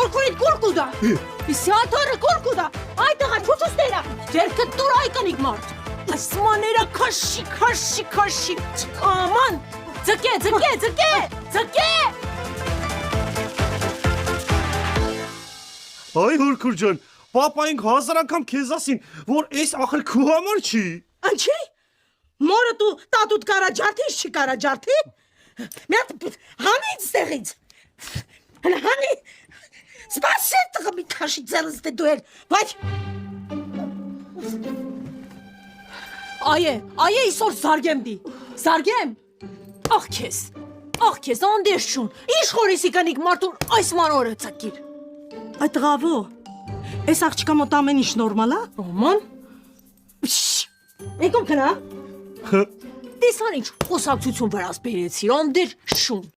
Կորկուրիտ կորկուդա։ Իսյաթորը կորկուդա։ Այդտեղա չուչուստերա։ Ձերքը տուր այկնիկ մարդ։ Այս մաներա քաշի։ Աման, ձգե։ Այ հորքուր ջան, պապային 1000 անգամ քեզ ասին, որ այս ախր քու համար չի։ Անչի։ Մորը դու տատուտ կարաջարդի, չի կարաջարդի։ Միատ հանից ստեղից։ Հանի։ Սպասեր տղա մի քաշի ձելս դե դու էլ, բայց Այե իսոր զարգեմ դի։ Զարգեմ։ Ախ քեզ անդերշուն։ Ինչ խորիսի կանիկ մարդուն այս մանորը ցակիր։ Այդ տղավո։ Այս աղջկա մոտ ամեն ինչ նորմալ է։ Ոման։ Եկում քնա։ Տեսան ինչ խոսակցություն վրաս բերեցի, անդեր շուն։